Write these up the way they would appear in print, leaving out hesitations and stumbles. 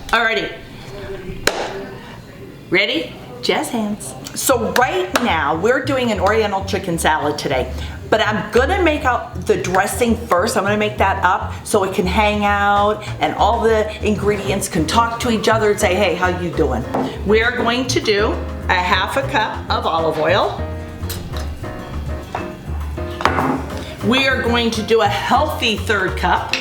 Alrighty. Ready? Jazz hands. So right now, we're doing an Oriental chicken salad today. But I'm gonna make out the dressing first. I'm gonna make that up so it can hang out and all the ingredients can talk to each other and say, hey, how you doing? We are going to do a half a cup of olive oil. We are going to do a healthy 1/3 cup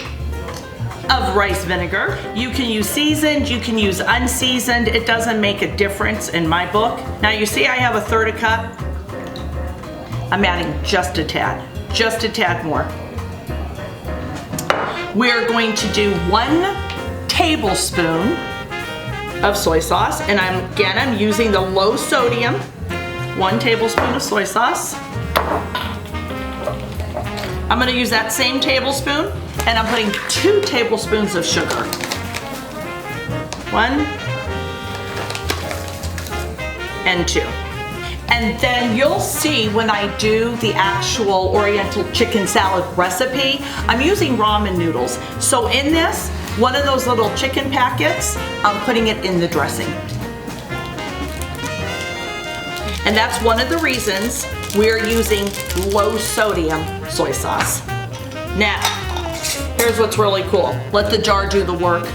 of rice vinegar. You can use seasoned, you can use unseasoned. It doesn't make a difference in my book. Now you see I have a 1/3 cup. I'm adding just a tad more. We're going to do 1 tablespoon of soy sauce, and I'm using the low sodium. 1 tablespoon of soy sauce. I'm gonna use that same tablespoon, and I'm putting 2 tablespoons of sugar. 1 and 2. And then you'll see when I do the actual Oriental chicken salad recipe, I'm using ramen noodles. So in this, one of those little chicken packets, I'm putting it in the dressing. And that's one of the reasons we're using low sodium soy sauce. Now, here's what's really cool. Let the jar do the work.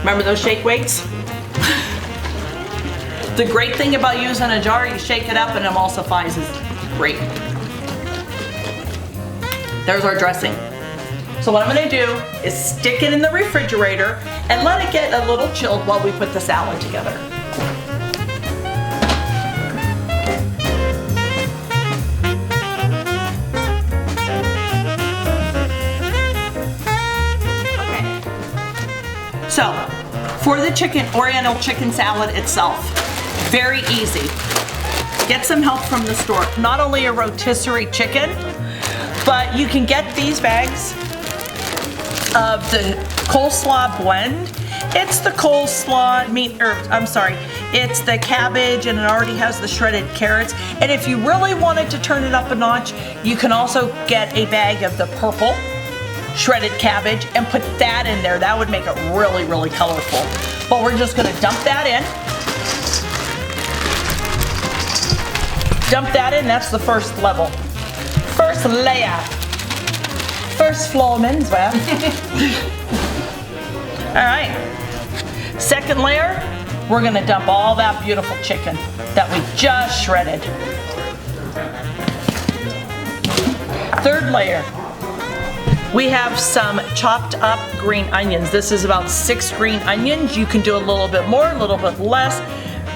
Remember those shake weights? The great thing about using a jar, you shake it up and it emulsifies is great. There's our dressing. So what I'm gonna do is stick it in the refrigerator and let it get a little chilled while we put the salad together. So, for the Oriental chicken salad itself, very easy. Get some help from the store. Not only a rotisserie chicken, but you can get these bags of the coleslaw blend. It's the coleslaw it's the cabbage, and it already has the shredded carrots. And if you really wanted to turn it up a notch, you can also get a bag of the purple shredded cabbage and put that in there. That would make it really, really colorful. But we're just gonna dump that in. Dump that in, that's the first level. First layer. First floor menswear. All right. Second layer, we're gonna dump all that beautiful chicken that we just shredded. Third layer. We have some chopped up green onions. This is about 6 green onions. You can do a little bit more, a little bit less.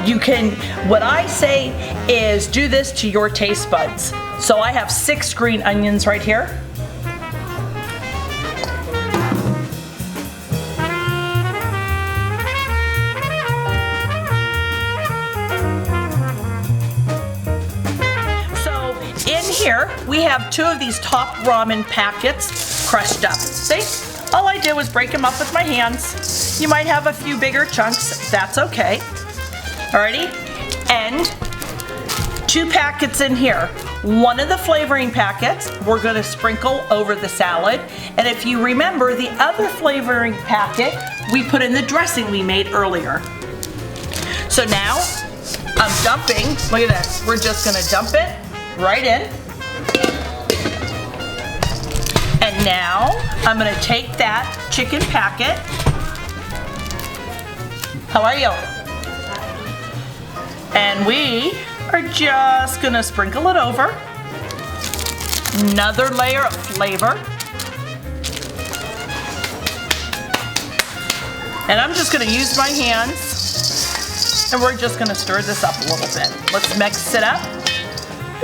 You can, what I say is do this to your taste buds. So I have 6 green onions right here. So in here, we have 2 of these top ramen packets crushed up. See? All I did was break them up with my hands. You might have a few bigger chunks, that's okay. Alrighty? And 2 packets in here. One of the flavoring packets we're gonna sprinkle over the salad. And if you remember, the other flavoring packet we put in the dressing we made earlier. So now, I'm dumping, look at this. We're just gonna dump it right in. And now, I'm gonna take that chicken packet. How are you? And we are just gonna sprinkle it over. Another layer of flavor. And I'm just gonna use my hands, and we're just gonna stir this up a little bit. Let's mix it up.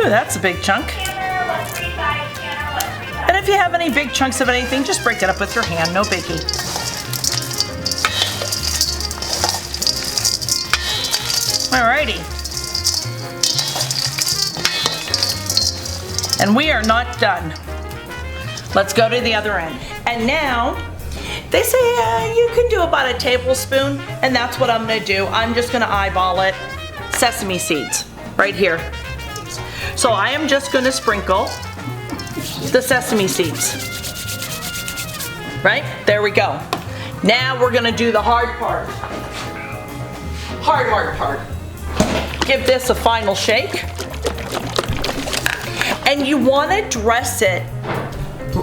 Ooh, that's a big chunk. And if you have any big chunks of anything, just break it up with your hand, no biggie. Alrighty. And we are not done. Let's go to the other end. And now, they say you can do about a tablespoon, and that's what I'm gonna do. I'm just gonna eyeball it. Sesame seeds, right here. So I am just gonna sprinkle the sesame seeds. Right? There we go. Now we're gonna do the hard part. Hard part. Give this a final shake. And you wanna dress it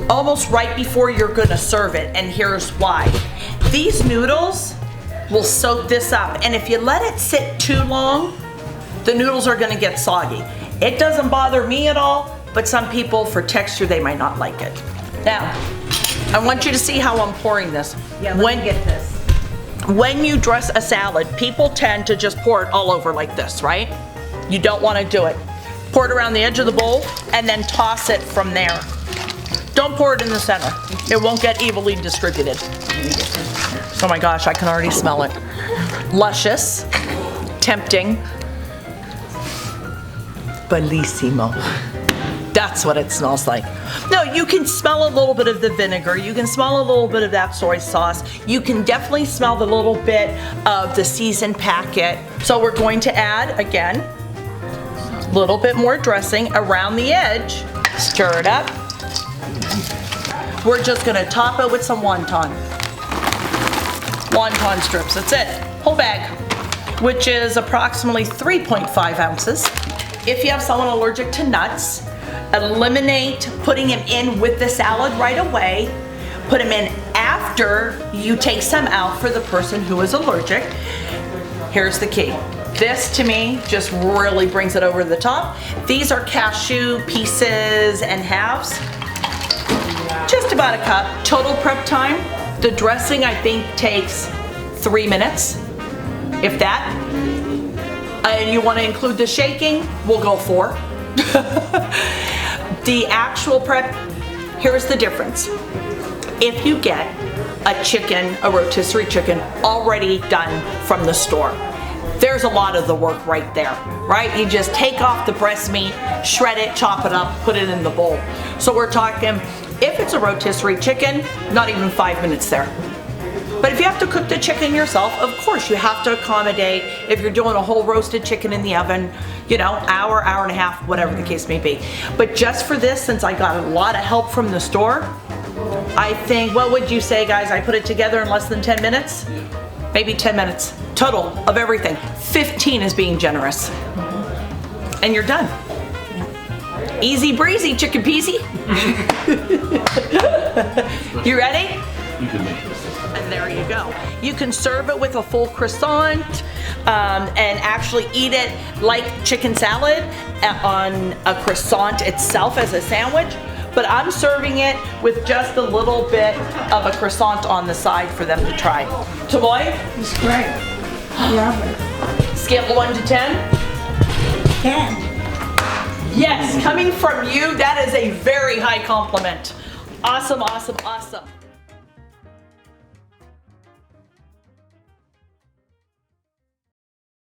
almost right before you're gonna serve it, and here's why. These noodles will soak this up, and if you let it sit too long, the noodles are gonna get soggy. It doesn't bother me at all, but some people, for texture, they might not like it. Now, I want you to see how I'm pouring this. Yeah, let me get this. When you dress a salad, people tend to just pour it all over like this, right? You don't wanna do it. Pour it around the edge of the bowl and then toss it from there. Don't pour it in the center. It won't get evenly distributed. Oh my gosh, I can already smell it. Luscious, tempting, bellissimo. That's what it smells like. No, you can smell a little bit of the vinegar. You can smell a little bit of that soy sauce. You can definitely smell the little bit of the seasoned packet. So we're going to add, again, a little bit more dressing around the edge. Stir it up. We're just gonna top it with some wonton. Wonton strips, that's it. Whole bag, which is approximately 3.5 ounces. If you have someone allergic to nuts, eliminate putting them in with the salad right away. Put them in after you take some out for the person who is allergic. Here's the key. This, to me, just really brings it over the top. These are cashew pieces and halves. Just about a cup. Total prep time. The dressing, I think, takes 3 minutes, if that. And you want to include the shaking, we'll go 4. The actual prep, here's the difference. If you get a chicken, a rotisserie chicken, already done from the store, there's a lot of the work right there, right? You just take off the breast meat, shred it, chop it up, put it in the bowl. So we're talking, if it's a rotisserie chicken, not even 5 minutes there. But if you have to cook the chicken yourself, of course you have to accommodate. If you're doing a whole roasted chicken in the oven, you know, hour, hour and a half, whatever the case may be. But just for this, since I got a lot of help from the store, I think, what would you say, guys? I put it together in less than 10 minutes? Maybe 10 minutes total of everything. 15 is being generous. And you're done. Easy breezy, chicken peasy. You ready? You can make this. And there you go. You can serve it with a full croissant and actually eat it like chicken salad on a croissant itself as a sandwich. But I'm serving it with just a little bit of a croissant on the side for them to try. Tomoy? It's great. Love it. Scale 1 to 10? 10. Yes, coming from you, that is a very high compliment. Awesome, awesome, awesome.